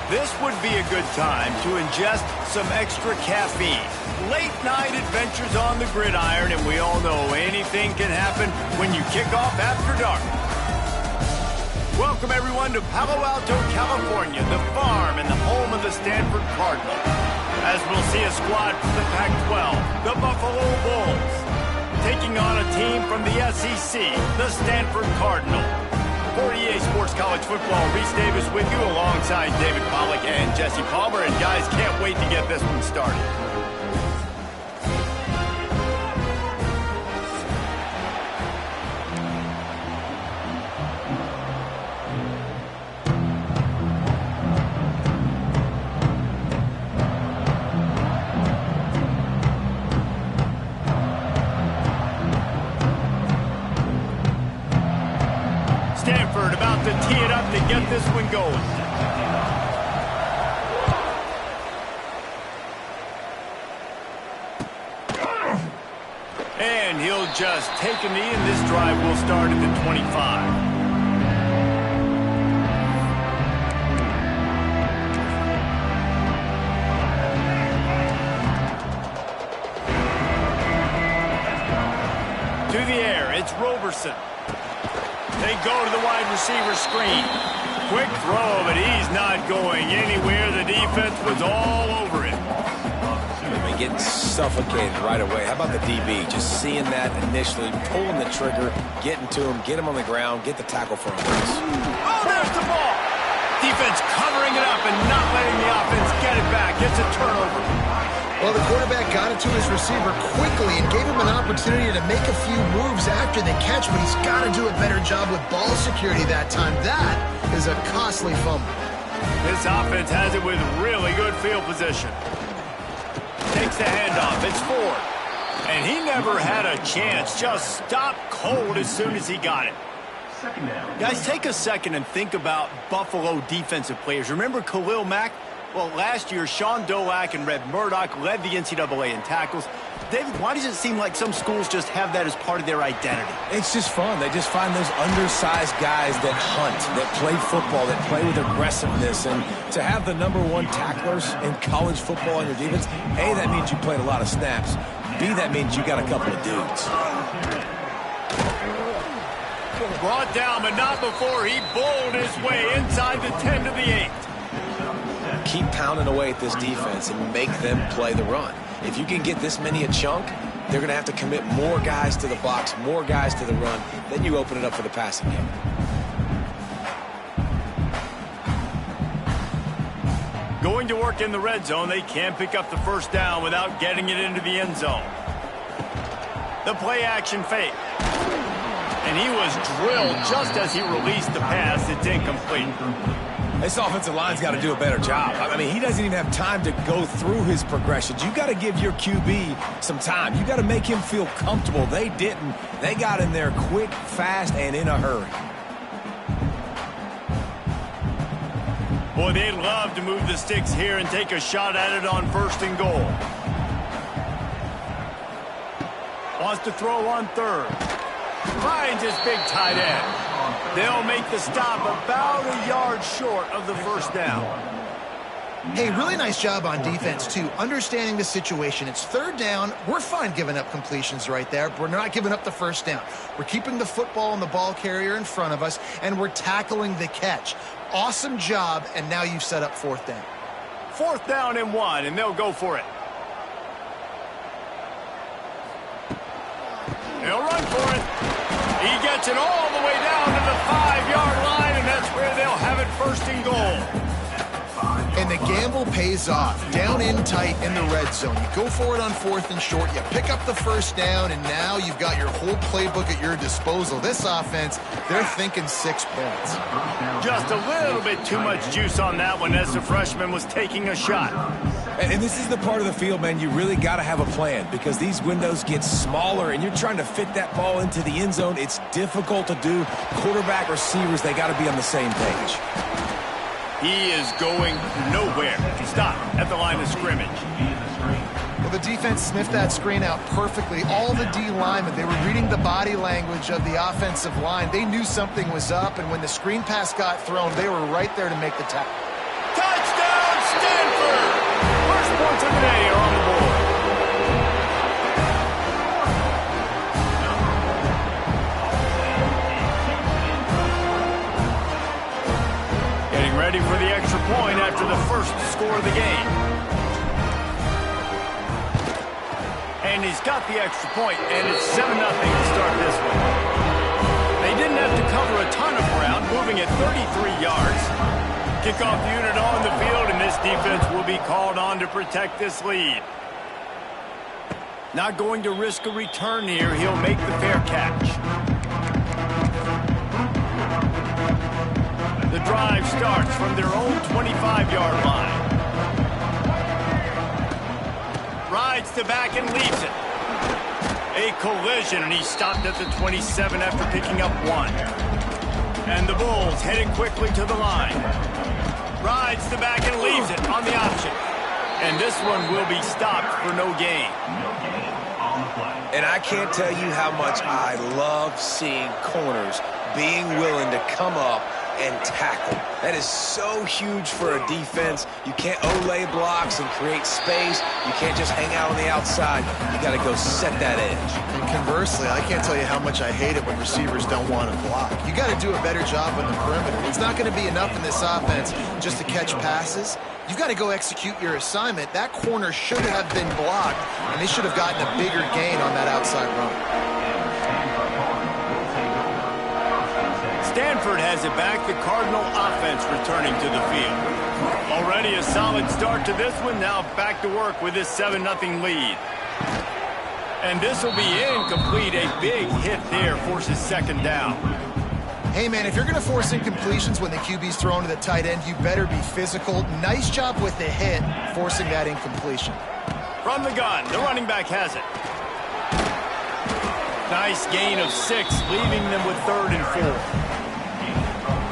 This would be a good time to ingest some extra caffeine. Late night adventures on the gridiron, and we all know anything can happen when you kick off after dark. Welcome everyone to Palo Alto, California, the farm and the home of the Stanford Cardinals. As we'll see a squad from the Pac-12, the Buffalo Bulls, taking on a team from the SEC, the Stanford Cardinals. For EA Sports College Football, Reese Davis with you alongside David Pollack and Jesse Palmer. And guys, can't wait to get this one started. Stanford about to tee it up to get this one going. And he'll just take a knee, and this drive will start at the 25. To the air, it's Roberson. They go to the wide receiver screen. Quick throw, but he's not going anywhere. The defense was all over it. They've been getting suffocated right away. How about the DB? Just seeing that initially, pulling the trigger, getting to him, get him on the ground, get the tackle for him. Oh, there's the ball. Defense covering it up and not letting the offense get it back. It's a turnover. Well, the quarterback got it to his receiver quickly and gave him an opportunity to make a few moves after the catch, but he's got to do a better job with ball security that time. That is a costly fumble. This offense has it with really good field position. Takes the handoff. It's Ford. And he never had a chance. Just stopped cold as soon as he got it. Guys, take a second and think about Buffalo defensive players. Remember Khalil Mack? Well, last year, Sean Dolak and Red Murdoch led the NCAA in tackles. David, why does it seem like some schools just have that as part of their identity? It's just fun. They just find those undersized guys that hunt, that play football, that play with aggressiveness. And to have the #1 tacklers in college football on your defense, A, that means you played a lot of snaps. B, that means you got a couple of dudes. Brought down, but not before he bowled his way inside the 10 to the 8. Keep pounding away at this defense and make them play the run. If you can get this many a chunk, they're going to have to commit more guys to the box, more guys to the run. Then you open it up for the passing game. Going to work in the red zone, they can't pick up the first down without getting it into the end zone. The play action fake. And he was drilled just as he released the pass. It's incomplete. This offensive line's got to do a better job. I mean, he doesn't even have time to go through his progressions. You got to give your QB some time. You got to make him feel comfortable. They didn't. They got in there quick, fast, and in a hurry. Boy, they'd love to move the sticks here and take a shot at it on 1st and goal. Wants to throw on 3rd. Finds his big tight end. They'll make the stop about a yard short of the first down. Hey, really nice job on defense, too, understanding the situation. It's 3rd down. We're fine giving up completions right there, but we're not giving up the first down. We're keeping the football and the ball carrier in front of us, and we're tackling the catch. Awesome job, and now you've set up 4th down. 4th down and 1, and they'll go for it. They'll run for it. He gets it all the way down to the 5-yard line, and that's where they'll have it 1st and goal. And the gamble pays off. Down in tight in the red zone. You go for it on 4th and short. You pick up the first down, and now you've got your whole playbook at your disposal. This offense, they're thinking 6 points. Just a little bit too much juice on that one as the freshman was taking a shot. And this is the part of the field, man, you really got to have a plan because these windows get smaller and you're trying to fit that ball into the end zone. It's difficult to do. Quarterback, receivers, they got to be on the same page. He is going nowhere. Stop at the line of scrimmage. Well, the defense sniffed that screen out perfectly. All the D linemen, they were reading the body language of the offensive line. They knew something was up, and when the screen pass got thrown, they were right there to make the tackle. Touchdown! Stanford! First points of the day are on the board. Getting ready for the extra point after the first score of the game. And he's got the extra point, and it's 7-0 to start this one. They didn't have to cover a ton of ground, moving at 33 yards. Kickoff unit on the field, and this defense will be called on to protect this lead. Not going to risk a return here. He'll make the fair catch. The drive starts from their own 25-yard line. Rides the back and leaves it. A collision, and he stopped at the 27 after picking up 1. And the Bulls headed quickly to the line. Rides the back and leaves it on the option. And this one will be stopped for no gain. And I can't tell you how much I love seeing corners being willing to come up and tackle. That is so huge for a defense. You can't olay blocks and create space. You can't just hang out on the outside. You got to go set that edge. And conversely, I can't tell you how much I hate it when receivers don't want to block. You got to do a better job on the perimeter. It's not going to be enough in this offense just to catch passes. You've got to go execute your assignment. That corner should have been blocked, and they should have gotten a bigger gain on that outside run. Stanford has it back. The Cardinal offense returning to the field. Already a solid start to this one. Now back to work with this 7-0 lead. And this will be incomplete. A big hit there forces second down. Hey, man, if you're going to force incompletions when the QB's thrown to the tight end, you better be physical. Nice job with the hit, forcing that incompletion. From the gun, the running back has it. Nice gain of 6, leaving them with 3rd and 4.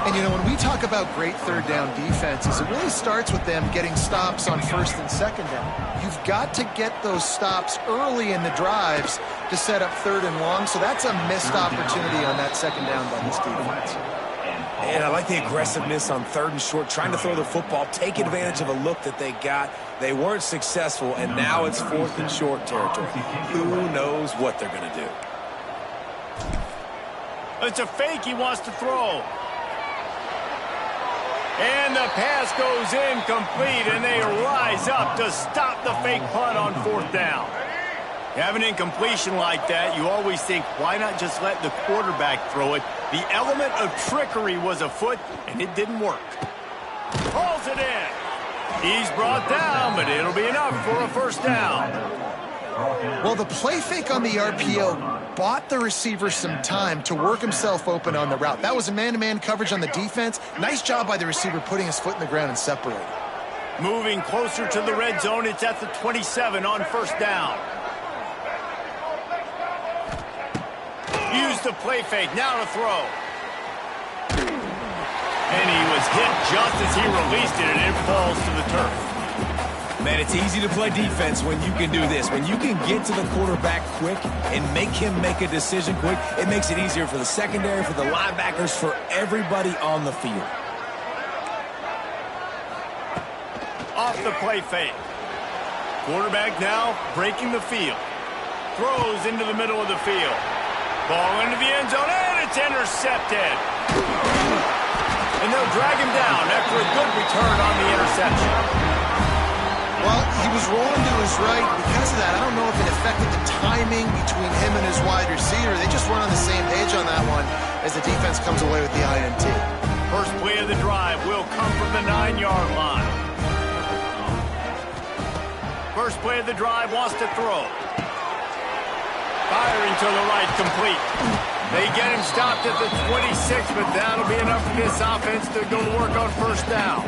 And, you know, when we talk about great third down defenses, it really starts with them getting stops on 1st and 2nd down. You've got to get those stops early in the drives to set up 3rd and long, so that's a missed opportunity on that 2nd down by this defense. And I like the aggressiveness on 3rd and short, trying to throw the football, take advantage of a look that they got. They weren't successful, and now it's 4th and short territory. Who knows what they're going to do? It's a fake he wants to throw. And the pass goes incomplete, and they rise up to stop the fake punt on 4th down. You have an incompletion like that, you always think, why not just let the quarterback throw it? The element of trickery was afoot, and it didn't work. Pulls it in. He's brought down, but it'll be enough for a 1st down. Well, the play fake on the RPO bought the receiver some time to work himself open on the route. That was a man-to-man coverage on the defense. Nice job by the receiver putting his foot in the ground and separating. Moving closer to the red zone, it's at the 27 on 1st down. Use the play fake, now to throw. And he was hit just as he released it, and it falls to the turf. Man, it's easy to play defense when you can do this. When you can get to the quarterback quick and make him make a decision quick, it makes it easier for the secondary, for the linebackers, for everybody on the field. Off the play fake. Quarterback now breaking the field. Throws into the middle of the field. Ball into the end zone, and it's intercepted. And they'll drag him down after a good return on the interception. Well, he was rolling to his right. Because of that, I don't know if it affected the timing between him and his wide receiver. They just weren't on the same page on that one as the defense comes away with the INT. First play of the drive will come from the 9-yard line. First play of the drive wants to throw. Firing to the right, complete. They get him stopped at the 26, but that'll be enough for this offense to go to work on 1st down.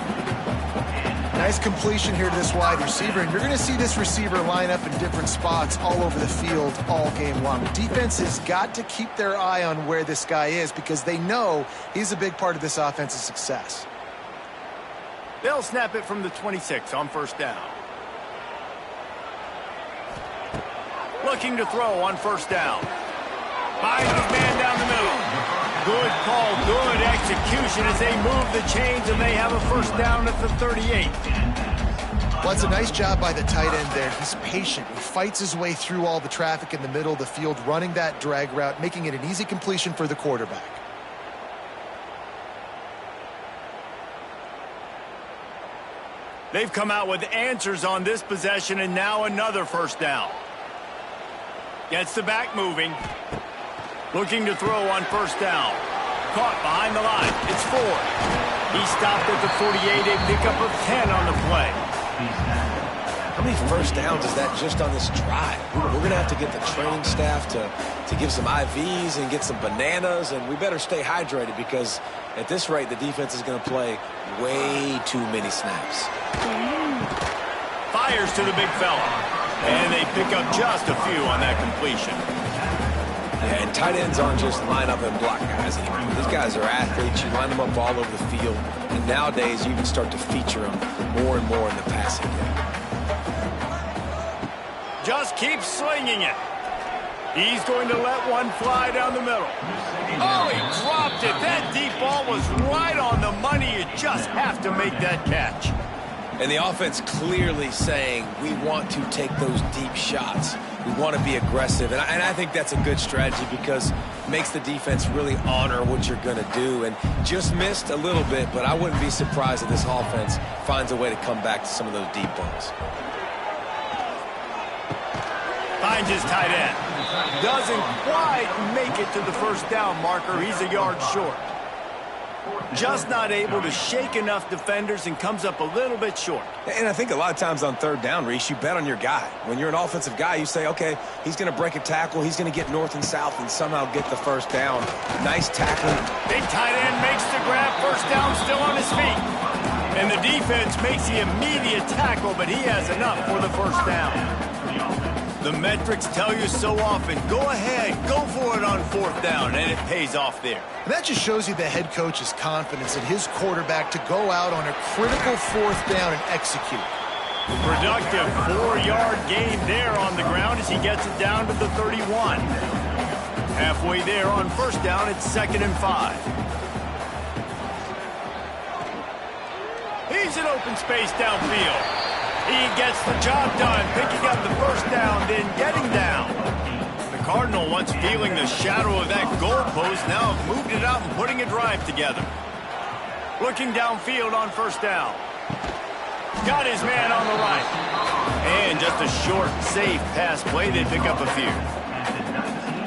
Nice completion here to this wide receiver, and you're going to see this receiver line up in different spots all over the field all game long. Defense has got to keep their eye on where this guy is because they know he's a big part of this offense's success. They'll snap it from the 26 on 1st down. Looking to throw on 1st down. Finds his man down the middle. Good call, good execution as they move the chains, and they have a 1st down at the 38. Well, it's a nice job by the tight end there. He's patient. He fights his way through all the traffic in the middle of the field, running that drag route, making it an easy completion for the quarterback. They've come out with answers on this possession, and now another first down. Gets the back moving. Looking to throw on first down. Caught behind the line. It's Ford. He stopped at the 48, a pickup of 10 on the play. How many first downs is that just on this drive? We're going to have to get the training staff to give some IVs and get some bananas, and we better stay hydrated because at this rate, the defense is going to play way too many snaps. Fires to the big fella. And they pick up just a few on that completion. Yeah, and tight ends aren't just line up and block guys anymore. These guys are athletes. You line them up all over the field. And nowadays, you can start to feature them more and more in the passing game. Just keep slinging it. He's going to let one fly down the middle. Oh, he dropped it. That deep ball was right on the money. You just have to make that catch. And the offense clearly saying, we want to take those deep shots. We want to be aggressive. And I think that's a good strategy because it makes the defense really honor what you're going to do. And just missed a little bit, but I wouldn't be surprised if this offense finds a way to come back to some of those deep balls. Finds his tight end. Doesn't quite make it to the first down marker. He's a yard short. Just not able to shake enough defenders and comes up a little bit short. And I think a lot of times on third down, Reese, you bet on your guy. When you're an offensive guy, you say, okay, he's going to break a tackle, he's going to get north and south and somehow get the first down. Nice tackle. Big tight end makes the grab, first down, still on his feet. And the defense makes the immediate tackle, but he has enough for the first down. The metrics tell you so often, go ahead, go for it on fourth down, and it pays off there. And that just shows you the head coach's confidence in his quarterback to go out on a critical fourth down and execute. Productive 4-yard gain there on the ground as he gets it down to the 31. Halfway there on first down, it's 2nd and 5. He's in open space downfield. He gets the job done, picking up the first down, then getting down. The Cardinal, once feeling the shadow of that goalpost, now have moved it out and putting a drive together. Looking downfield on first down. Got his man on the right. And just a short, safe pass play. They pick up a few.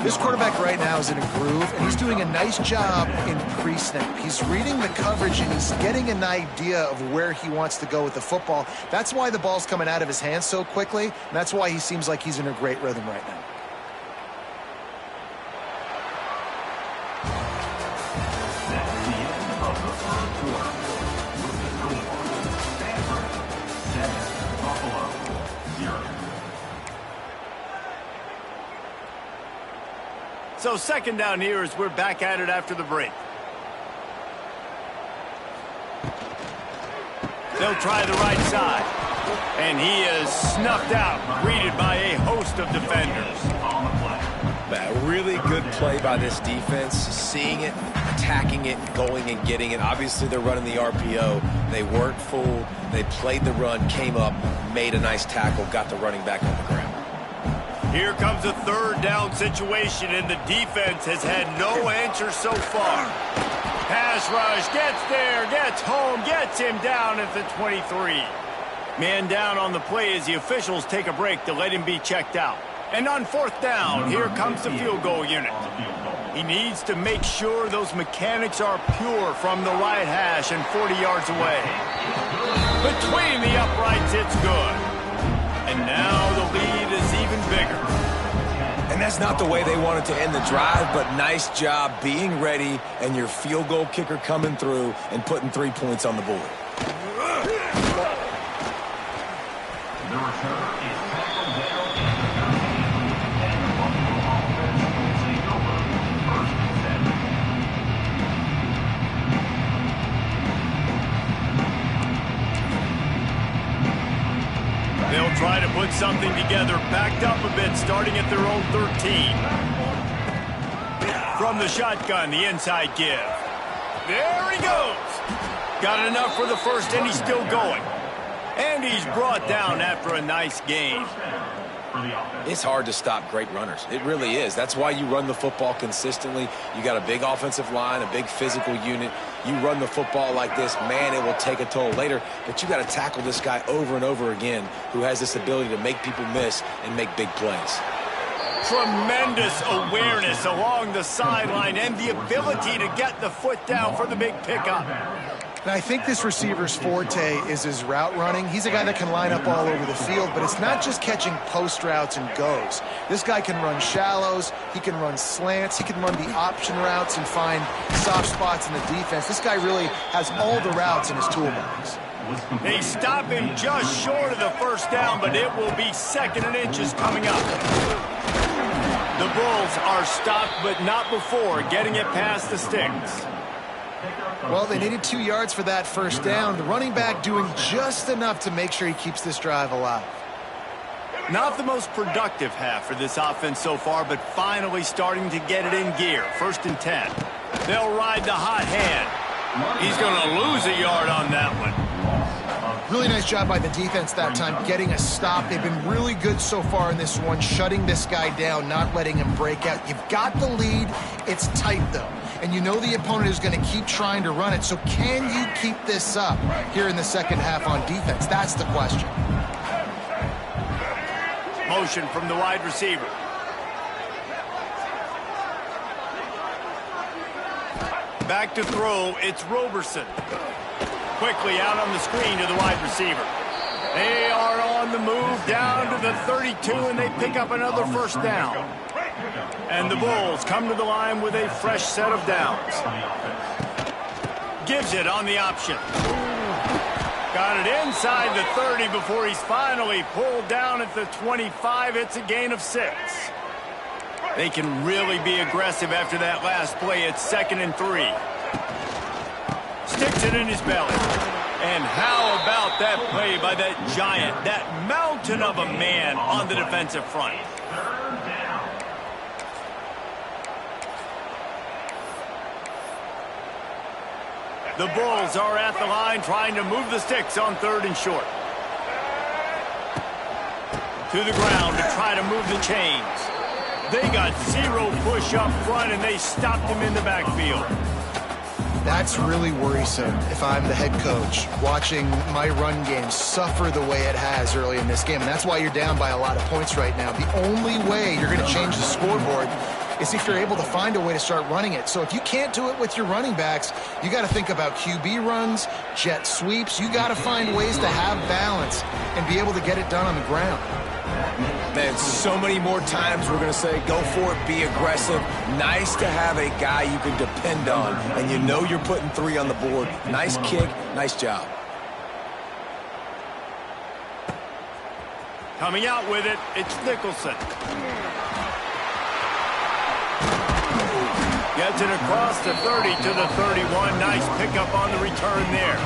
This quarterback right now is in a groove, and he's doing a nice job in pre-snap. He's reading the coverage, and he's getting an idea of where he wants to go with the football. That's why the ball's coming out of his hands so quickly, and that's why he seems like he's in a great rhythm right now. So 2nd down here as we're back at it after the break. They'll try the right side. And he is snuffed out, greeted by a host of defenders. A really good play by this defense, seeing it, attacking it, going and getting it. Obviously, they're running the RPO. They weren't fooled. They played the run, came up, made a nice tackle, got the running back on the ground. Here comes a 3rd down situation, and the defense has had no answer so far. Pass rush, gets there, gets home, gets him down at the 23. Man down on the play as the officials take a break to let him be checked out. And on 4th down, here comes the field goal unit. He needs to make sure those mechanics are pure from the right hash and 40 yards away. Between the uprights, it's good. And now the lead is even bigger. And that's not the way they wanted to end the drive, but nice job being ready and your field goal kicker coming through and putting 3 points on the board. They'll try to put something together, backed up a bit, starting at their own 13. From the shotgun, the inside give. There he goes. Got enough for the first, and he's still going. And he's brought down after a nice gain. It's hard to stop great runners. It really is. That's why you run the football consistently. You got a big offensive line, a big physical unit. You run the football like this, man, it will take a toll later. But you got to tackle this guy over and over again who has this ability to make people miss and make big plays. Tremendous awareness along the sideline and the ability to get the foot down for the big pickup. And I think this receiver's forte is his route running. He's a guy that can line up all over the field, but it's not just catching post routes and goes. This guy can run shallows, he can run slants, he can run the option routes and find soft spots in the defense. This guy really has all the routes in his toolbox. They stop him just short of the first down, but it will be 2nd and inches coming up. The Bulls are stopped, but not before getting it past the sticks. Well, they needed 2 yards for that first down. The running back doing just enough to make sure he keeps this drive alive. Not the most productive half for this offense so far, but finally starting to get it in gear. 1st and 10. They'll ride the hot hand. He's going to lose a yard on that one. Really nice job by the defense that time, getting a stop. They've been really good so far in this one, shutting this guy down, not letting him break out. You've got the lead. It's tight, though. And you know the opponent is going to keep trying to run it. So can you keep this up here in the second half on defense? That's the question. Motion from the wide receiver. Back to throw, it's Roberson. Quickly out on the screen to the wide receiver. They are on the move down to the 32, and they pick up another first down. And the Bulls come to the line with a fresh set of downs. Gives it on the option. Got it inside the 30 before he's finally pulled down at the 25. It's a gain of 6. They can really be aggressive after that last play. It's 2nd and 3. Sticks it in his belly. And how about that play by that giant, that mountain of a man on the defensive front? The Bulls are at the line trying to move the sticks on 3rd and short. To the ground to try to move the chains. They got 0 push up front, and they stopped him in the backfield. That's really worrisome if I'm the head coach, watching my run game suffer the way it has early in this game. And that's why you're down by a lot of points right now. The only way you're going to change the scoreboard is if you're able to find a way to start running it. So if you can't do it with your running backs, you got to think about QB runs, jet sweeps. You got to find ways to have balance and be able to get it done on the ground. Man, so many more times we're going to say, go for it, be aggressive. Nice to have a guy you can depend on, and you know you're putting 3 on the board. Nice kick, nice job. Coming out with it, it's Nicholson. Gets it across the 30 to the 31. Nice pickup on the return there.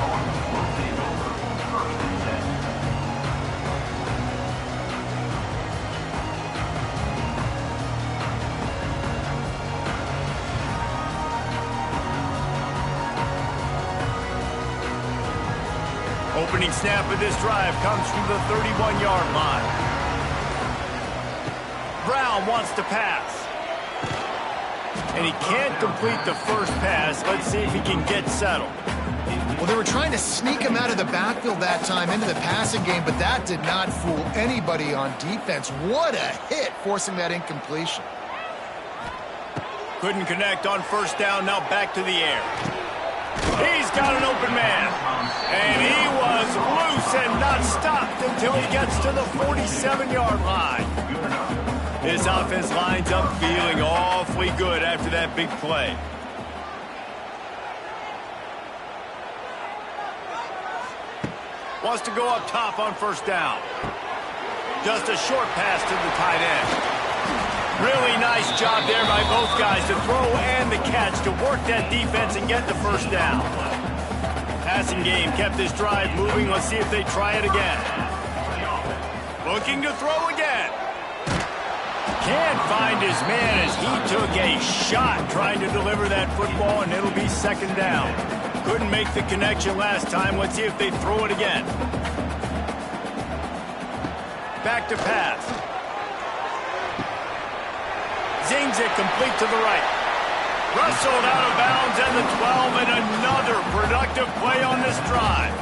Opening snap of this drive comes from the 31-yard line. Brown wants to pass. And he can't complete the first pass. Let's see if he can get settled. Well, they were trying to sneak him out of the backfield that time into the passing game, but that did not fool anybody on defense. What a hit, forcing that incompletion. Couldn't connect on first down. Now back to the air. He's got an open man. And he was loose and not stopped until he gets to the 47-yard line. This offense lines up feeling awfully good after that big play. Wants to go up top on first down. Just a short pass to the tight end. Really nice job there by both guys to throw and the catch to work that defense and get the first down. Passing game kept this drive moving. Let's see if they try it again. Looking to throw again. Can't find his man as he took a shot trying to deliver that football, and it'll be second down. Couldn't make the connection last time. Let's see if they throw it again. back to pass. Zings it complete to the right. Rustled out of bounds at the 12, and another productive play on this drive.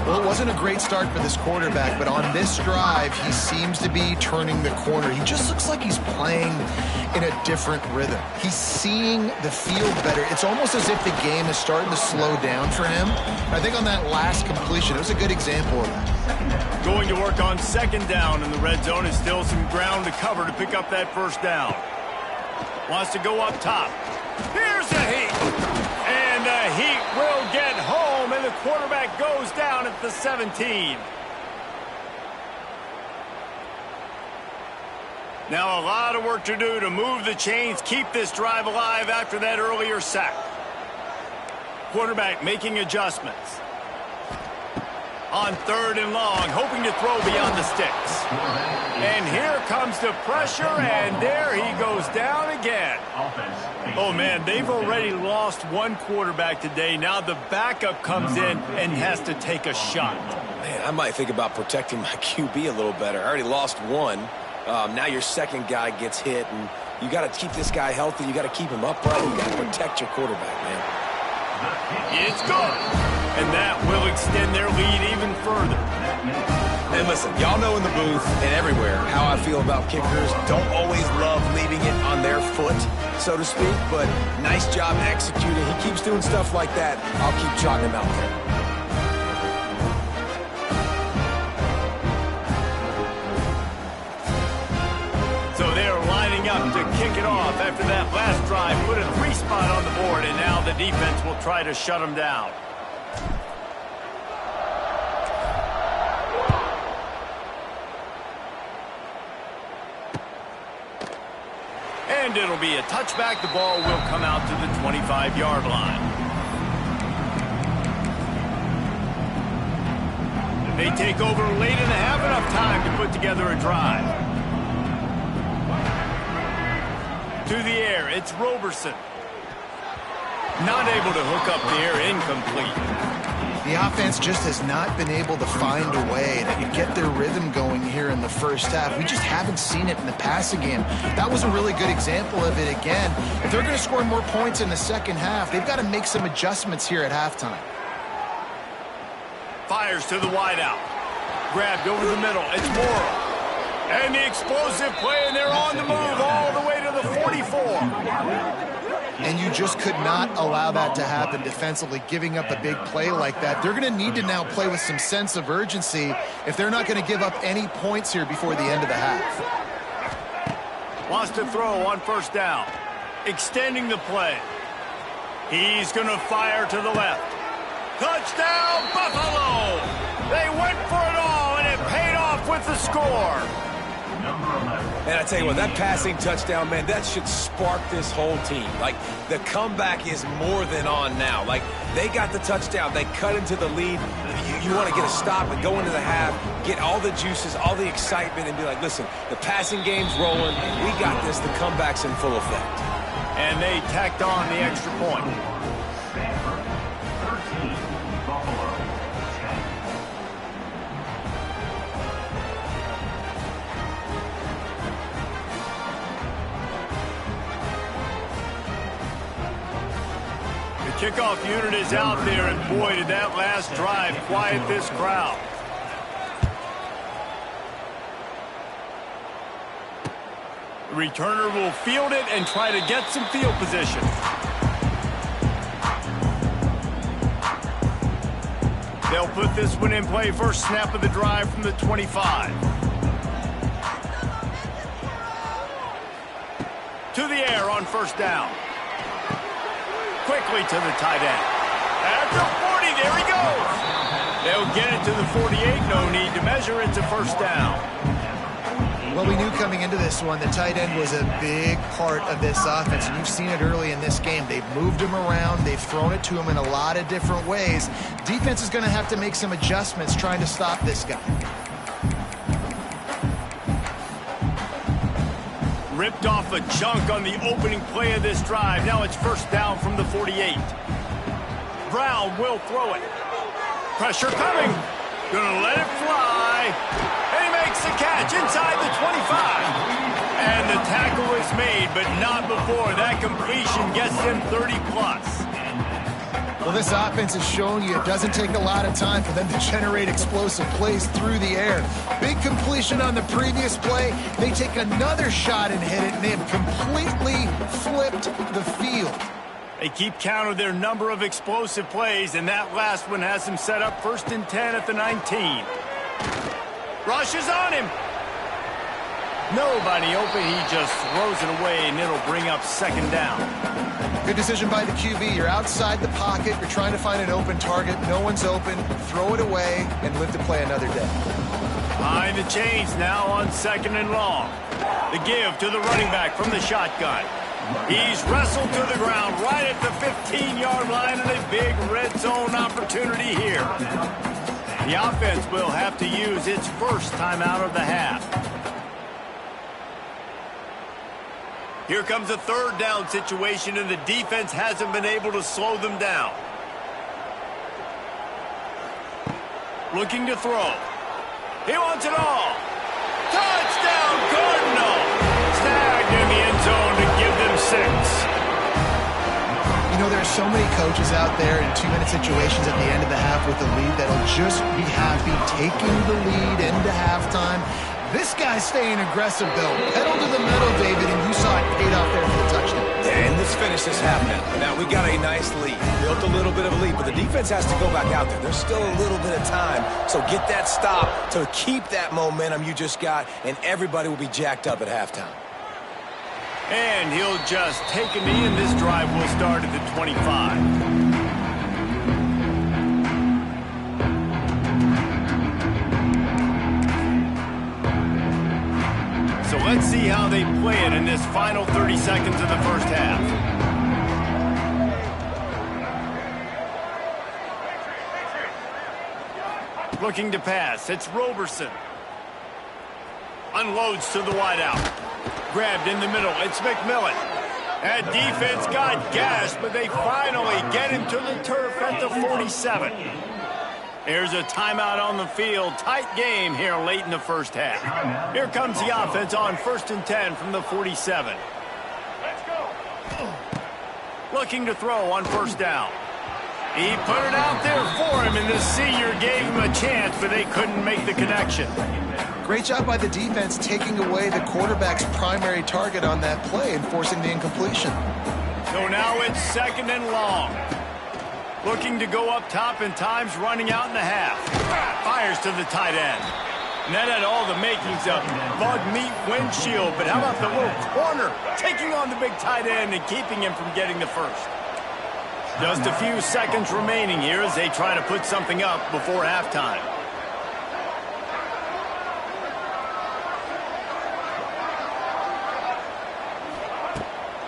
Well, it wasn't a great start for this quarterback, but on this drive, he seems to be turning the corner. He just looks like he's playing in a different rhythm. He's seeing the field better. It's almost as if the game is starting to slow down for him. I think on that last completion, it was a good example of that. Going to work on second down in the red zone is still some ground to cover to pick up that first down. Wants to go up top. Here's the heat. And the heat will get home, and the quarterback goes down at the 17. Now a lot of work to do to move the chains, keep this drive alive after that earlier sack. Quarterback making adjustments. On third and long, hoping to throw beyond the sticks. And here comes the pressure, and there he goes down again. Oh, man, they've already lost one quarterback today. Now the backup comes in and has to take a shot. Man, I might think about protecting my QB a little better. I already lost one. Now your second guy gets hit, and you got to keep this guy healthy. You got to keep him upright. You got to protect your quarterback, man. It's good. And that will extend their lead even further. And listen, y'all know in the booth and everywhere how I feel about kickers. Don't always love leaving it on their foot, so to speak, but nice job executing. He keeps doing stuff like that. I'll keep trotting him out there. So they're lining up to kick it off after that last drive. Put a 3-spot on the board, and now the defense will try to shut them down. And it'll be a touchback. The ball will come out to the 25-yard line. They take over late and have enough time to put together a drive. To the air, it's Roberson. Not able to hook up the air, incomplete. The offense just has not been able to find a way to get their rhythm going here in the first half. We just haven't seen it in the passing game. That was a really good example of it again. If they're going to score more points in the second half, they've got to make some adjustments here at halftime. Fires to the wideout. Grabbed over the middle. It's Morrow. And the explosive play, and they're on the move all the way to the 44. And you just could not allow that to happen defensively, giving up a big play like that. They're going to need to now play with some sense of urgency if they're not going to give up any points here before the end of the half. Wants to throw on first down. Extending the play. He's going to fire to the left. Touchdown, Buffalo! They went for it all, and it paid off with the score. And I tell you what, that passing touchdown, man, that should spark this whole team. Like, the comeback is more than on now. Like, they got the touchdown. They cut into the lead. You want to get a stop and go into the half, get all the juices, all the excitement, and be like, listen, the passing game's rolling. We got this. The comeback's in full effect. And they tacked on the extra point. Kickoff unit is out there, and boy, did that last drive quiet this crowd. The returner will field it and try to get some field position. They'll put this one in play. First snap of the drive from the 25. To the air on first down. Quickly to the tight end. At the 40, there he goes. They'll get it to the 48. No need to measure. It's a first down. Well, we knew coming into this one the tight end was a big part of this offense, and you've seen it early in this game. They've moved him around. They've thrown it to him in a lot of different ways. Defense is going to have to make some adjustments trying to stop this guy. Ripped off a chunk on the opening play of this drive. Now it's first down from the 48. Brown will throw it. Pressure coming. Gonna let it fly. And he makes the catch inside the 25. And the tackle is made, but not before that completion gets them 30-plus. Well, this offense has shown you it doesn't take a lot of time for them to generate explosive plays through the air. Big completion on the previous play. They take another shot and hit it, and they have completely flipped the field. They keep count of their number of explosive plays, and that last one has them set up 1st and 10 at the 19. Rushes on him. Nobody open. He just throws it away, and it'll bring up 2nd down. Good decision by the QB. You're outside the pocket. You're trying to find an open target. No one's open. Throw it away and live to play another day. Behind the chains now on 2nd and long. The give to the running back from the shotgun. He's wrestled to the ground right at the 15-yard line, and a big red zone opportunity here. The offense will have to use its first timeout of the half. Here comes a 3rd down situation, and the defense hasn't been able to slow them down. Looking to throw. He wants it all. Touchdown, Cardinal! Snagged in the end zone to give them 6. You know, there are so many coaches out there in 2-minute situations at the end of the half with the lead that'll just be happy taking the lead into halftime. This guy's staying aggressive, though. Pedal to the metal, David, and you saw it paid off there for the touchdown. And let's finish this half now. Now, we got a nice lead. Built a little bit of a lead, but the defense has to go back out there. There's still a little bit of time, so get that stop to keep that momentum you just got, and everybody will be jacked up at halftime. And he'll just take a knee, and this drive will start at the 25. So let's see how they play it in this final 30 seconds of the first half. Looking to pass. It's Roberson. Unloads to the wideout. Grabbed in the middle. It's McMillan. That defense got gashed, but they finally get him to the turf at the 47. Here's a timeout on the field. Tight game here late in the first half. Here comes the offense on 1st and 10 from the 47. Let's go. Looking to throw on 1st down. He put it out there for him, and the senior gave him a chance, but they couldn't make the connection. Great job by the defense taking away the quarterback's primary target on that play and forcing the incompletion. So now it's 2nd and long. Looking to go up top, and time's running out in the half. Fires to the tight end. And that had all the makings of bug meat windshield, but how about the little corner taking on the big tight end and keeping him from getting the first? Just a few seconds remaining here as they try to put something up before halftime.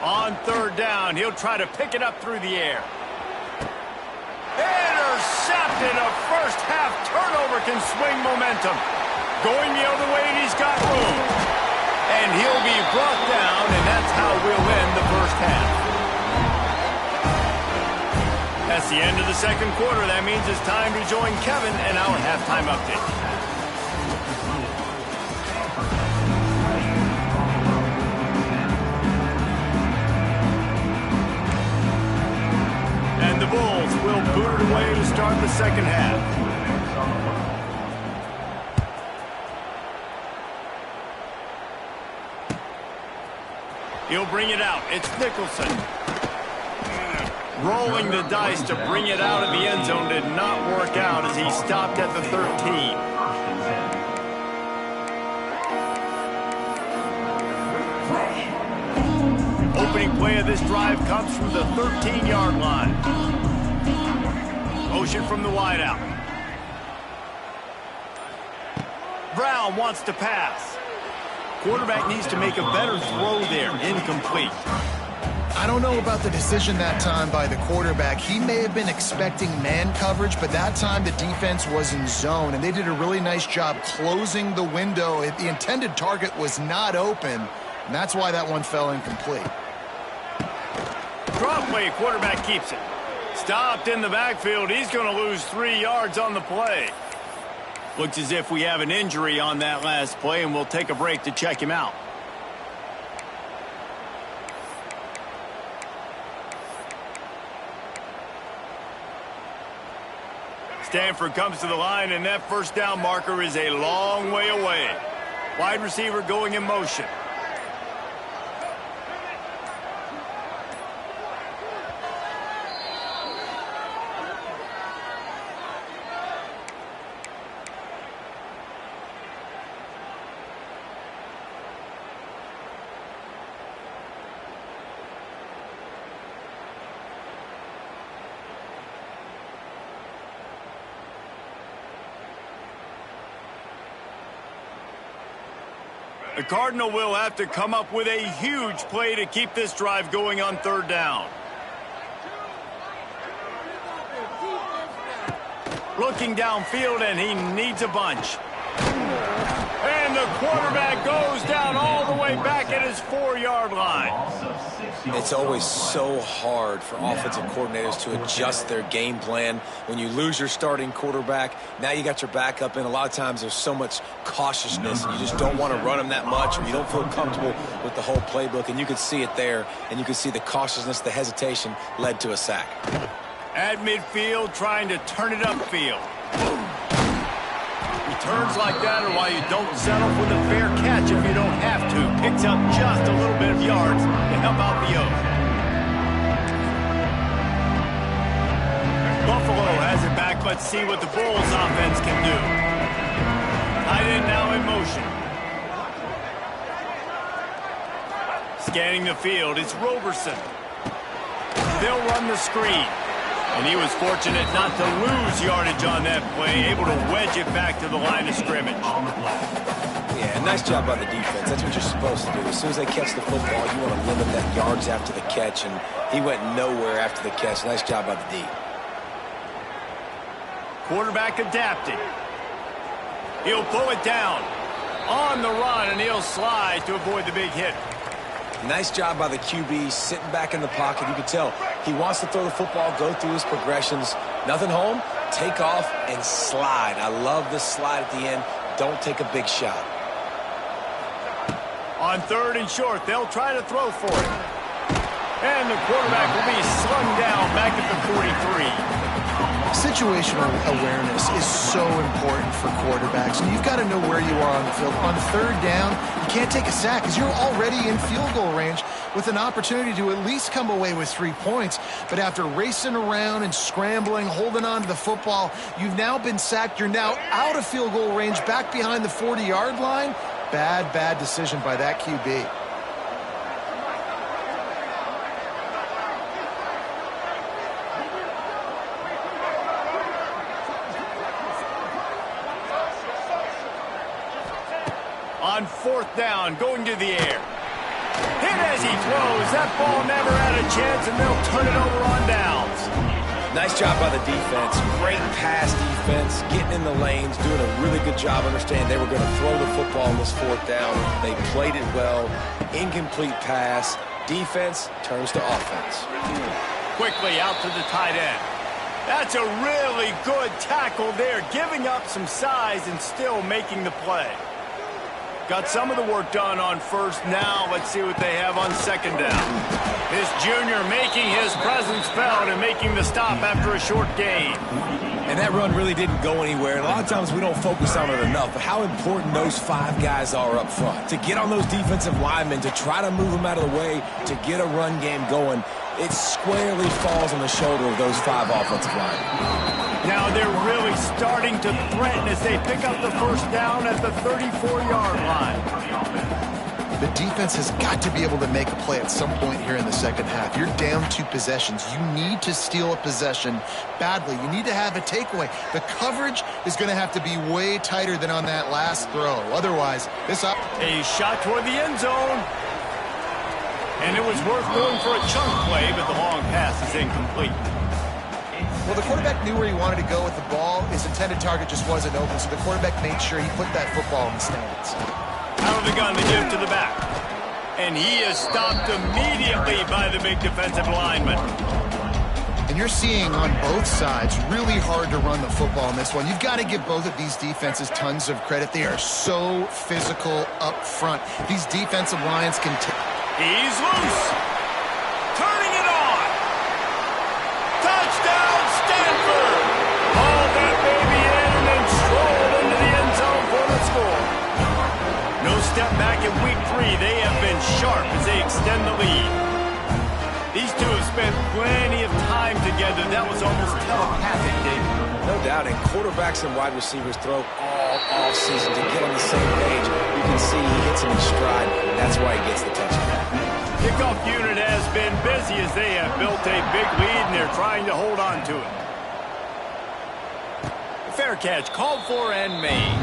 On 3rd down, he'll try to pick it up through the air. Intercepted. A first half turnover can swing momentum. Going the other way, and he's got room. And he'll be brought down, and that's how we'll end the first half. That's the end of the 2nd quarter. That means it's time to join Kevin and our halftime update. And the Bulls will boot it away to start the 2nd half. He'll bring it out. It's Nicholson. Rolling the dice to bring it out of the end zone did not work out as he stopped at the 13. Opening play of this drive comes from the 13-yard line. Motion from the wideout. Brown wants to pass. Quarterback needs to make a better throw there. Incomplete. I don't know about the decision that time by the quarterback. He may have been expecting man coverage, but that time the defense was in zone, and they did a really nice job closing the window. The intended target was not open, and that's why that one fell incomplete. Drop play, quarterback keeps it. Stopped in the backfield. He's going to lose 3 yards on the play. Looks as if we have an injury on that last play, and we'll take a break to check him out. Stanford comes to the line, and that first down marker is a long way away. Wide receiver going in motion. The Cardinal will have to come up with a huge play to keep this drive going on third down. Looking downfield, and he needs a bunch. And the quarterback goes down all the way back at his 4-yard line. It's always so hard for offensive coordinators to adjust their game plan. When you lose your starting quarterback, now you got your backup in. A lot of times there's so much cautiousness. You just don't want to run them that much, or you don't feel comfortable with the whole playbook. And you could see it there, and you could see the cautiousness, the hesitation led to a sack. At midfield, trying to turn it upfield. Returns like that are why you don't settle for the fair catch if you don't have to. Picks up just a little bit of yards to help out the Oaks. Buffalo has it back. Let's see what the Bulls offense can do. Tight end now in motion. Scanning the field, it's Roberson. They'll run the screen. And he was fortunate not to lose yardage on that play, able to wedge it back to the line of scrimmage. Yeah, nice job by the defense. That's what you're supposed to do. As soon as they catch the football, you want to limit that yards after the catch, and he went nowhere after the catch. Nice job by the D. Quarterback adapting. He'll pull it down on the run, and he'll slide to avoid the big hit. Nice job by the QB, sitting back in the pocket. You can tell he wants to throw the football, go through his progressions. Nothing home, take off, and slide. I love the slide at the end. Don't take a big shot. On third and short, they'll try to throw for it. And the quarterback will be slung down back at the 43. Situational awareness is so important for quarterbacks, and you've got to know where you are on the field. On third down, you can't take a sack because you're already in field goal range with an opportunity to at least come away with 3 points. But after racing around and scrambling, holding on to the football, you've now been sacked. You're now out of field goal range, back behind the 40-yard line. Bad decision by that QB. On fourth down, going to the air. Hit as he throws. That ball never had a chance, and they'll turn it over on downs. Nice job by the defense. Great pass defense, getting in the lanes, doing a really good job understanding they were going to throw the football on this fourth down. They played it well. Incomplete pass. Defense turns to offense. Quickly out to the tight end. That's a really good tackle there, giving up some size and still making the play. Got some of the work done on first. Now let's see what they have on second down. This junior making his presence felt and making the stop after a short gain. And that run really didn't go anywhere. And a lot of times we don't focus on it enough, but how important those 5 guys are up front. To get on those defensive linemen, to try to move them out of the way, to get a run game going, it squarely falls on the shoulder of those 5 offensive linemen. Now they're really starting to threaten as they pick up the first down at the 34-yard line. The defense has got to be able to make a play at some point here in the second half. You're down 2 possessions. You need to steal a possession badly. You need to have a takeaway. The coverage is going to have to be way tighter than on that last throw. Otherwise, this up. A shot toward the end zone. And it was worth going for a chunk play, but the long pass is incomplete. Well, the quarterback knew where he wanted to go with the ball. His intended target just wasn't open, so the quarterback made sure he put that football in the stands. Out of the gun, the give to the back. And he is stopped immediately by the big defensive lineman. And you're seeing on both sides really hard to run the football in this one. You've got to give both of these defenses tons of credit. They are so physical up front. These defensive lines can take. He's loose. Turning it on. Touchdown, Stanford. Hauled that baby in and then strolled into the end zone for the score. No step back in week 3. They have been sharp as they extend the lead. These two have spent plenty of time together. That was almost telepathic, David. No doubt, and quarterbacks and wide receivers throw all offseason to get on the same page. You can see he hits him in stride. That's why he gets the touchdown. Kickoff unit has been busy as they have built a big lead, and they're trying to hold on to it. Fair catch called for and made.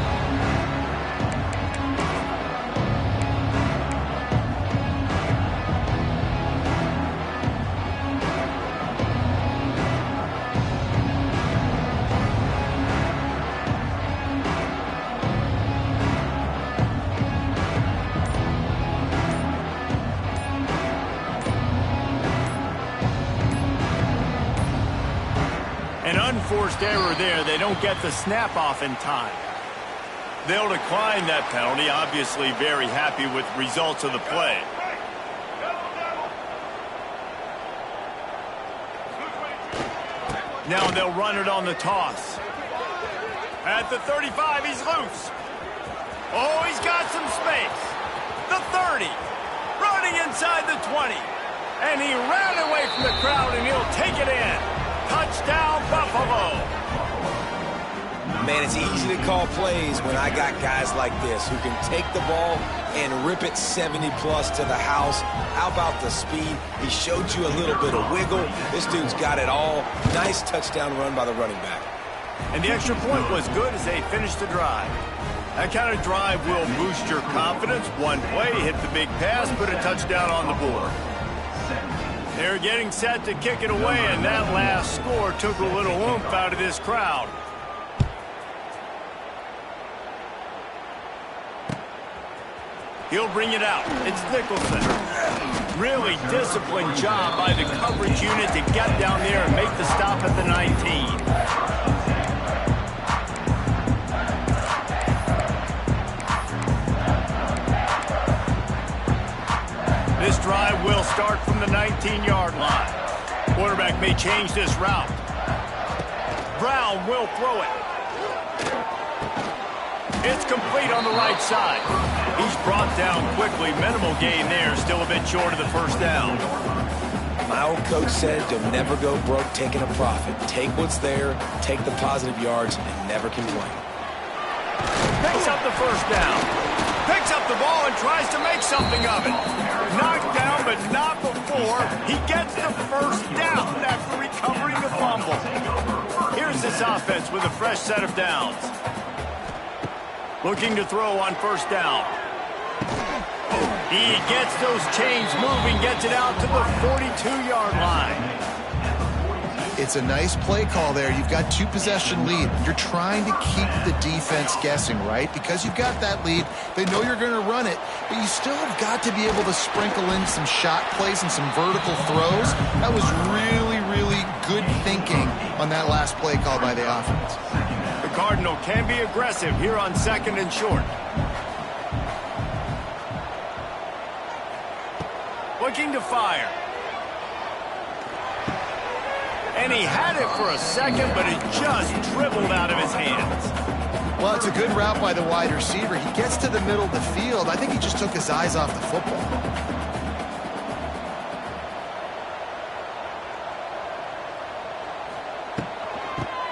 Unforced error there. They don't get the snap off in time. They'll decline that penalty. Obviously very happy with results of the play. Now they'll run it on the toss. At the 35, he's loose. Oh, he's got some space. The 30. Running inside the 20. And he ran away from the crowd, and he'll take it in. Touchdown, Buffalo. Man, it's easy to call plays when I got guys like this who can take the ball and rip it 70-plus to the house. How about the speed? He showed you a little bit of wiggle. This dude's got it all. Nice touchdown run by the running back. And the extra point was good as they finished the drive. That kind of drive will boost your confidence. One play, hit the big pass, put a touchdown on the board. They're getting set to kick it away, and that last score took a little oomph out of this crowd. He'll bring it out. It's Nicholson. Really disciplined job by the coverage unit to get down there and make the stop at the 19. This drive will start from the 19-yard line. Quarterback may change this route. Brown will throw it. It's complete on the right side. He's brought down quickly. Minimal gain there. Still a bit short of the first down. My old coach said you'll never go broke taking a profit. Take what's there, take the positive yards, and never complain. Picks up the first down. Picks up the ball and tries to make something of it. Knocked down, but not before he gets the first down after recovering the fumble. Here's this offense with a fresh set of downs. Looking to throw on first down. He gets those chains moving, gets it out to the 42-yard line. It's a nice play call there. You've got 2-possession lead. You're trying to keep the defense guessing, right? Because you've got that lead. They know you're going to run it, but you still have got to be able to sprinkle in some shot plays and some vertical throws. That was really, really good thinking on that last play call by the offense. The Cardinal can be aggressive here on 2nd and short. Looking to fire. And he had it for a second, but it just dribbled out of his hands. Well, it's a good route by the wide receiver. He gets to the middle of the field. I think he just took his eyes off the football.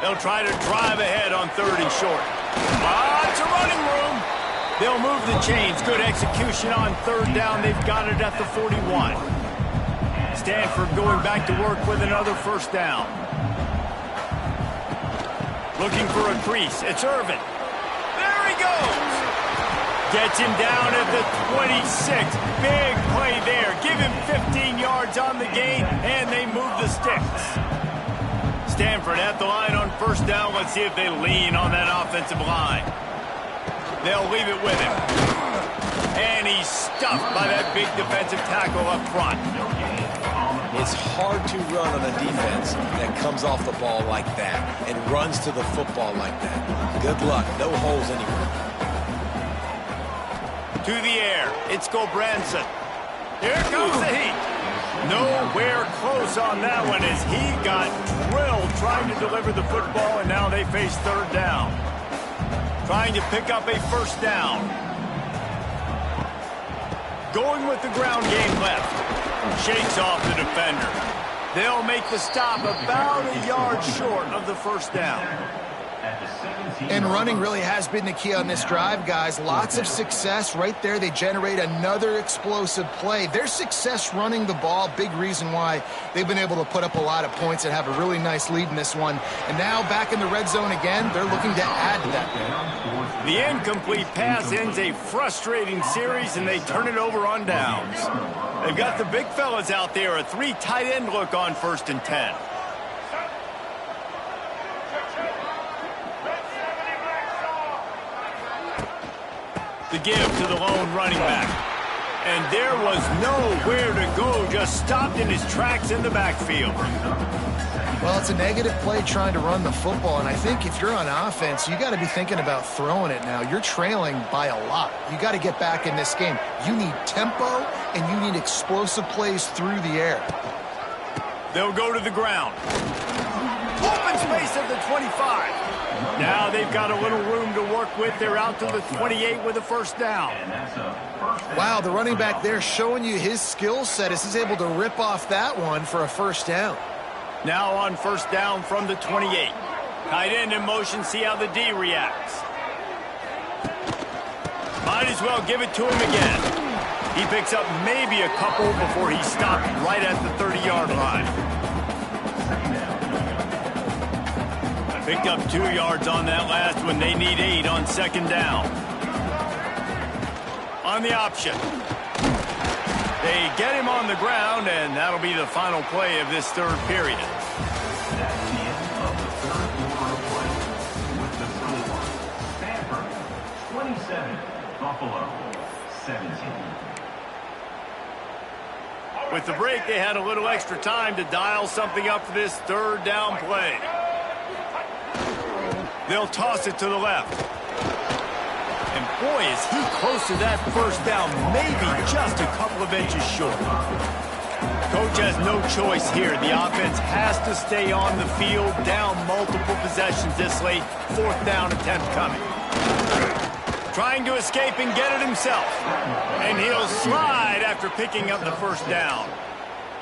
They'll try to drive ahead on 3rd and short. Lots of running room. They'll move the chains. Good execution on 3rd down. They've got it at the 41. Stanford going back to work with another first down. Looking for a crease. It's Irvin. There he goes. Gets him down at the 26. Big play there. Give him 15 yards on the gain, and they move the sticks. Stanford at the line on first down. Let's see if they lean on that offensive line. They'll leave it with him. And he's stuffed by that big defensive tackle up front. It's hard to run on a defense that comes off the ball like that and runs to the football like that. Good luck. No holes anywhere. To the air. It's Gulbranson. Here comes the heat. Nowhere close on that one as he got drilled trying to deliver the football, and now they face third down. Trying to pick up a first down. Going with the ground game left. Shakes off the defender. They'll make the stop about a yard short of the first down. And running really has been the key on this drive, guys. Lots of success right there. They generate another explosive play. Their success running the ball, big reason why they've been able to put up a lot of points and have a really nice lead in this one. And now back in the red zone again, they're looking to add to that. The incomplete pass ends a frustrating series, and they turn it over on downs. They've got the big fellas out there, a 3 tight end look on 1st and 10. The give to the lone running back. And there was nowhere to go, just stopped in his tracks in the backfield. Well, it's a negative play trying to run the football, and I think if you're on offense, you got to be thinking about throwing it now. You're trailing by a lot. You got to get back in this game. You need tempo, and you need explosive plays through the air. They'll go to the ground. Open space at the 25. Now they've got a little room to work with. They're out to the 28 with a first down. Wow, the running back there showing you his skill set as he's able to rip off that one for a first down. Now on first down from the 28. Tight end in motion, see how the D reacts. Might as well give it to him again. He picks up maybe a couple before he stopped right at the 30-yard line. Picked up 2 yards on that last one. They need 8 on second down. On the option. They get him on the ground, and that'll be the final play of this third period. That's the end of the third quarter of play with the score. Stanford 27, Buffalo 17. With the break, they had a little extra time to dial something up for this third down play. They'll toss it to the left. And boy, is he close to that first down, maybe just a couple of inches short. Coach has no choice here. The offense has to stay on the field, down multiple possessions this late. 4th down attempt coming. Trying to escape and get it himself. And he'll slide after picking up the first down.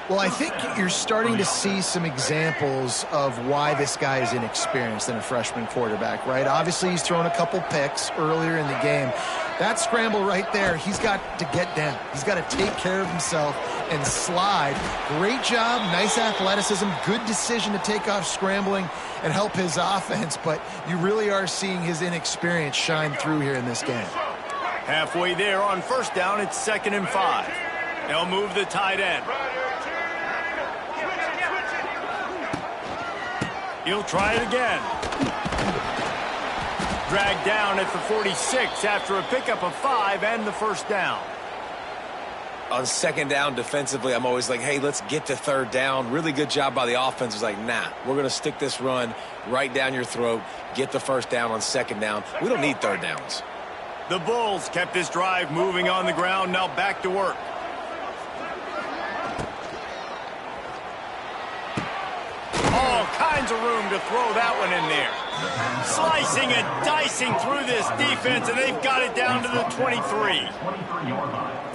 Well, I think you're starting to see some examples of why this guy is inexperienced in a freshman quarterback, right? Obviously, he's thrown a couple picks earlier in the game. That scramble right there, he's got to get down. He's got to take care of himself and slide. Great job, nice athleticism, good decision to take off scrambling and help his offense, but you really are seeing his inexperience shine through here in this game. Halfway there on first down, it's 2nd and 5. They'll move the tight end. He'll try it again. Dragged down at the 46 after a pickup of 5 and the first down. On second down defensively, I'm always like, hey, let's get to third down. Really good job by the offense. It's like, nah, we're going to stick this run right down your throat, get the first down on second down. We don't need third downs. The Bulls kept this drive moving on the ground, now back to work. All kinds of room to throw that one in there. Slicing and dicing through this defense, and they've got it down to the 23.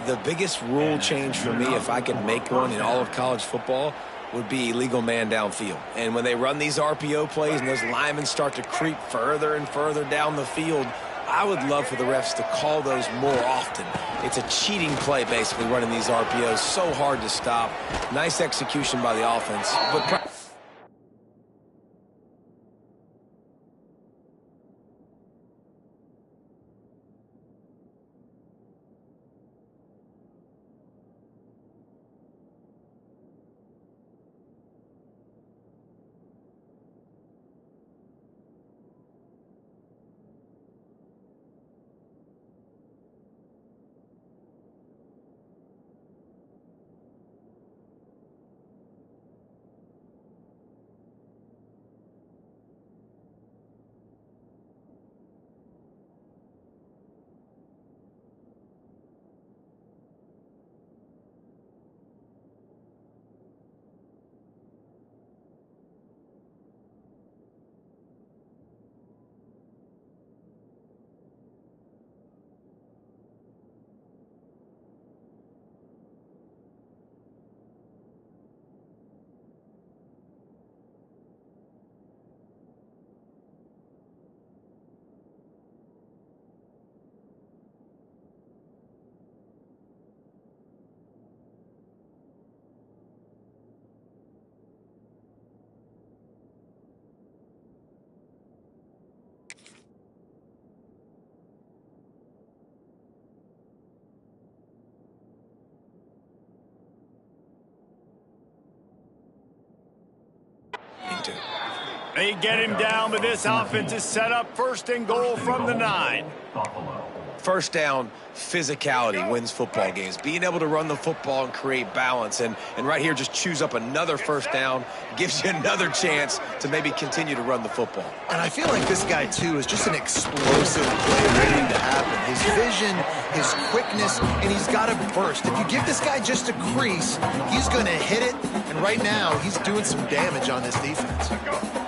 The biggest rule change for me, if I could make one in all of college football, would be illegal man downfield. And when they run these RPO plays and those linemen start to creep further and further down the field, I would love for the refs to call those more often. It's a cheating play, basically, running these RPOs. So hard to stop. Nice execution by the offense. But They get him down, but this offense is set up 1st and goal from the 9. Buffalo. First down, physicality wins football games. Being able to run the football and create balance. And right here, just choose up another first down, gives you another chance to maybe continue to run the football. And I feel like this guy, too, is just an explosive play waiting to happen. His vision, his quickness, and he's got a burst. If you give this guy just a crease, he's going to hit it. And right now, he's doing some damage on this defense.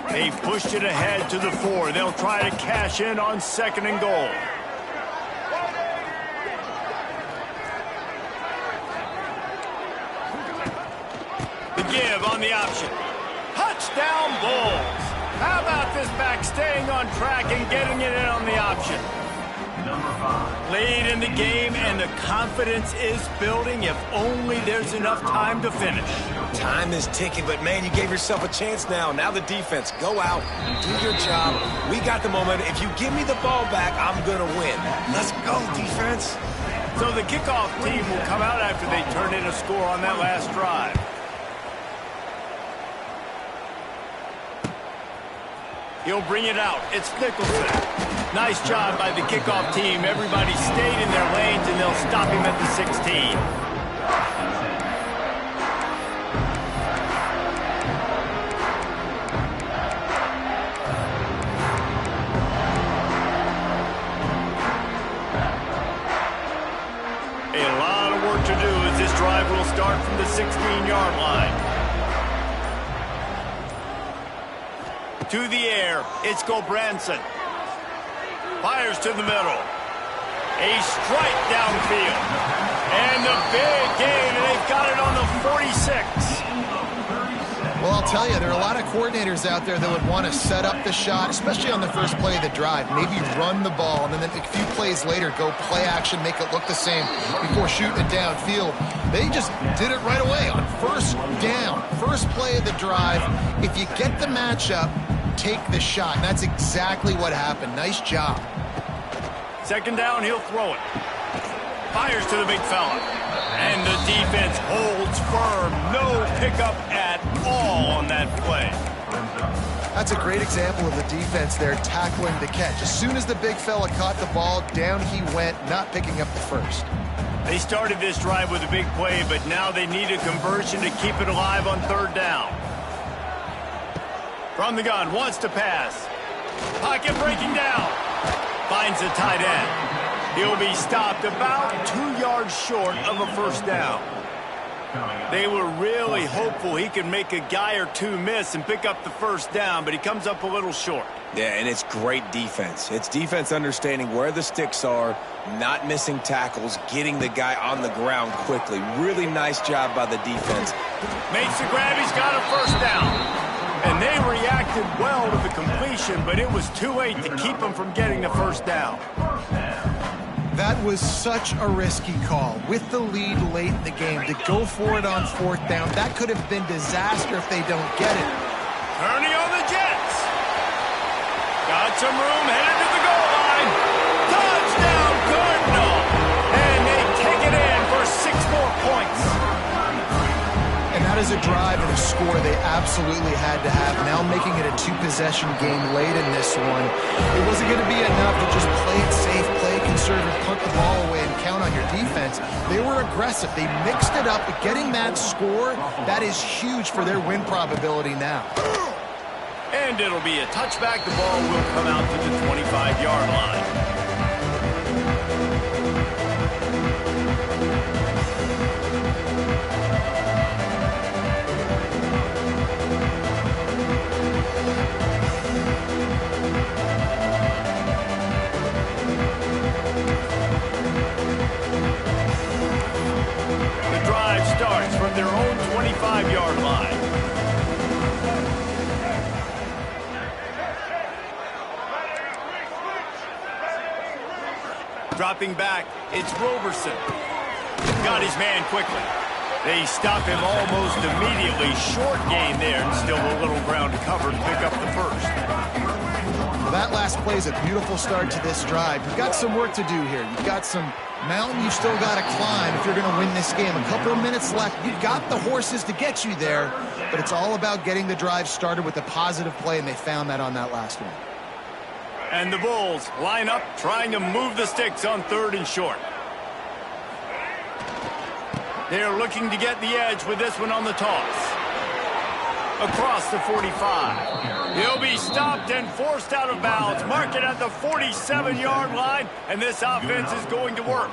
They pushed it ahead to the 4. They'll try to cash in on 2nd and goal. The give on the option. Touchdown Bulls. How about this back staying on track and getting it in on the option? Number 5. Lead in the game, and the confidence is building if only there's enough time to finish. Time is ticking, but, man, you gave yourself a chance now. Now the defense, go out, do your job. We got the moment. If you give me the ball back, I'm going to win. Let's go, defense. So the kickoff team will come out after they turn in a score on that last drive. He'll bring it out. It's Nicholson. Nice job by the kickoff team. Everybody stayed in their lanes, and they'll stop him at the 16. A lot of work to do as this drive will start from the 16-yard line. To the air, it's Gulbranson. Fires to the middle. A strike downfield. And the big gain, and they've got it on the 46. Well, I'll tell you, there are a lot of coordinators out there that would want to set up the shot, especially on the first play of the drive. Maybe run the ball, and then a few plays later, go play action, make it look the same before shooting it downfield. They just did it right away on first down, first play of the drive. If you get the matchup, take the shot. And that's exactly what happened. Nice job. 2nd down, he'll throw it. Fires to the big fella. And the defense holds firm. No pickup at all on that play. That's a great example of the defense there tackling the catch. As soon as the big fella caught the ball, down he went, not picking up the first. They started this drive with a big play, but now they need a conversion to keep it alive on 3rd down. From the gun, wants to pass. Pocket breaking down. Finds the tight end. He'll be stopped about 2 yards short of a first down. They were really hopeful he could make a guy or two miss and pick up the first down, but he comes up a little short. Yeah, and it's great defense. It's defense understanding where the sticks are, not missing tackles, getting the guy on the ground quickly. Really nice job by the defense. Makes the grab, he's got a first down. And they reacted well to the completion, but it was too late to keep them from getting the first down. That was such a risky call. With the lead late in the game, to go for it on 4th down, that could have been disaster if they don't get it. Turning on the Jets. Got some room, headed to the goal line. Touchdown, Cardinal. And they take it in for 6 more points. And that is a drive and a score they absolutely had to have. Now making it a 2-possession game late in this one. It wasn't going to be enough to just play it safe, play it conservative, punt the ball away, and count on your defense. They were aggressive. They mixed it up, but getting that score, that is huge for their win probability now. And it'll be a touchback. The ball will come out to the 25-yard line. Starts from their own 25-yard line. Dropping back, it's Roberson. Got his man quickly. They stop him almost immediately. Short gain there, and still a little ground to cover to pick up the first. Well, that last play is a beautiful start to this drive. You've got some work to do here. You've got some Mountain you've still got to climb if you're going to win this game. A couple of minutes left. You've got the horses to get you there, but it's all about getting the drive started with a positive play, and they found that on that last one. And the Bulls line up trying to move the sticks on 3rd and short. They're looking to get the edge with this one on the toss. Across the 45. He'll be stopped and forced out of bounds. Mark it at the 47-yard line, and this offense is going to work.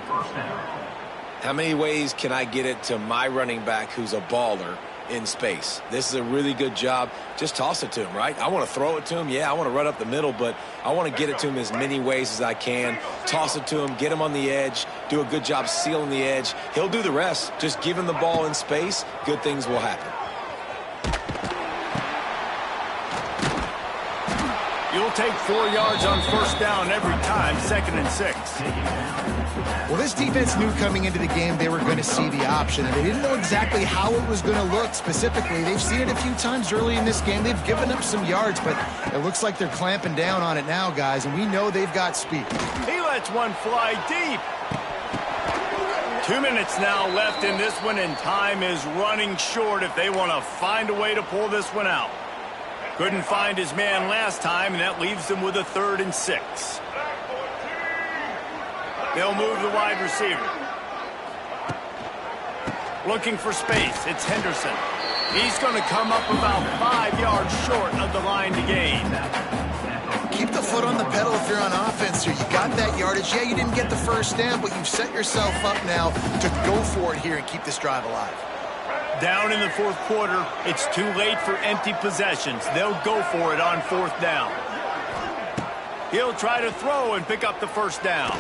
How many ways can I get it to my running back who's a baller in space? This is a really good job. Just toss it to him, right? I want to throw it to him. Yeah, I want to run up the middle, but I want to get it to him as many ways as I can. Toss it to him, get him on the edge, do a good job sealing the edge. He'll do the rest. Just give him the ball in space. Good things will happen. You'll take 4 yards on 1st down every time, 2nd and 6. Well, this defense knew coming into the game they were going to see the option, and they didn't know exactly how it was going to look specifically. They've seen it a few times early in this game. They've given up some yards, but it looks like they're clamping down on it now, guys, and we know they've got speed. He lets one fly deep. 2 minutes now left in this one, and time is running short if they want to find a way to pull this one out. Couldn't find his man last time, and that leaves them with a 3rd and 6. They'll move the wide receiver. Looking for space. It's Henderson. He's going to come up about 5 yards short of the line to gain. Keep the foot on the pedal if you're on offense here. You got that yardage. Yeah, you didn't get the 1st down, but you've set yourself up now to go for it here and keep this drive alive. Down in the 4th quarter, it's too late for empty possessions. They'll go for it on 4th down. He'll try to throw and pick up the 1st down.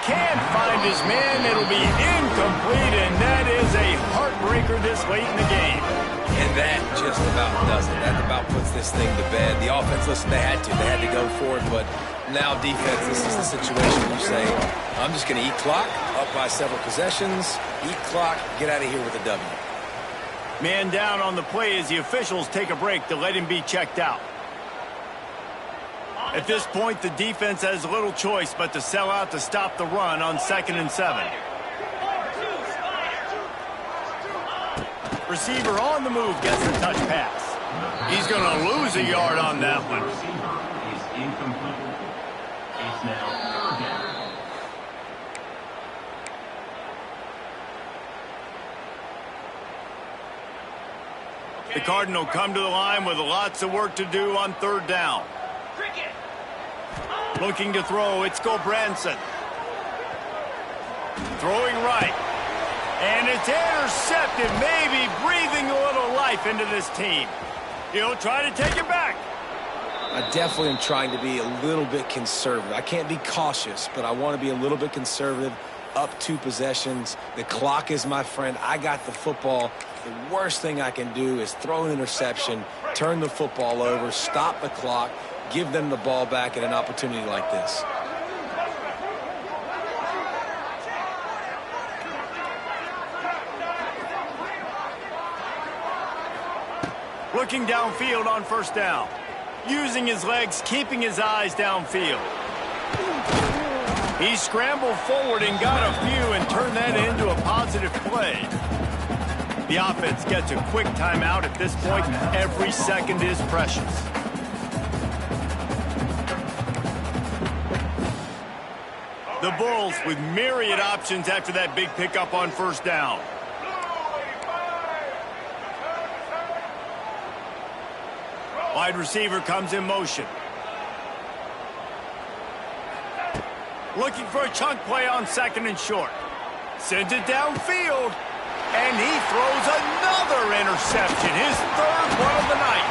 Can't find his man. It'll be incomplete, and that is a heartbreaker this late in the game. And that just about does it. That about puts this thing to bed. The offense, listen, they had to go for it, but now defense, this is the situation where you say, I'm just going to eat clock, up by several possessions, eat clock, get out of here with a W. Man down on the play as the officials take a break to let him be checked out. At this point, the defense has little choice but to sell out to stop the run on 2nd and 7. Receiver on the move gets the touch pass. He's going to lose a yard on that one. Receiver is incomplete. It's now 3rd down. The Cardinal come to the line with lots of work to do on 3rd down. Looking to throw, it's Gulbranson. Throwing right. And it's intercepted, maybe breathing a little life into this team. He'll try to take it back. I definitely am trying to be a little bit conservative. I can't be cautious, but I want to be a little bit conservative. Up 2 possessions. The clock is my friend. I got the football. The worst thing I can do is throw an interception, turn the football over, stop the clock, give them the ball back at an opportunity like this. Looking downfield on 1st down. Using his legs, keeping his eyes downfield. He scrambled forward and got a few and turned that into a positive play. The offense gets a quick timeout at this point. Every second is precious. The Bulls with myriad options after that big pickup on 1st down. Wide receiver comes in motion. Looking for a chunk play on 2nd and short. Sends it downfield. And he throws another interception. His 3rd one of the night.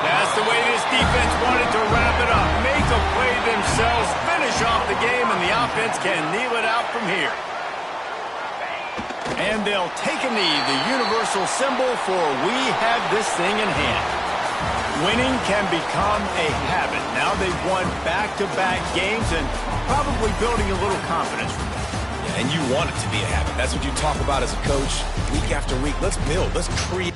That's the way this defense wanted to wrap it up. Make a play themselves, finish off the game, and the offense can kneel it out from here. And they'll take a knee, the universal symbol for we have this thing in hand. Winning can become a habit. Now they've won back-to-back games and probably building a little confidence from it. Yeah, and you want it to be a habit. That's what you talk about as a coach week after week. Let's build. Let's create.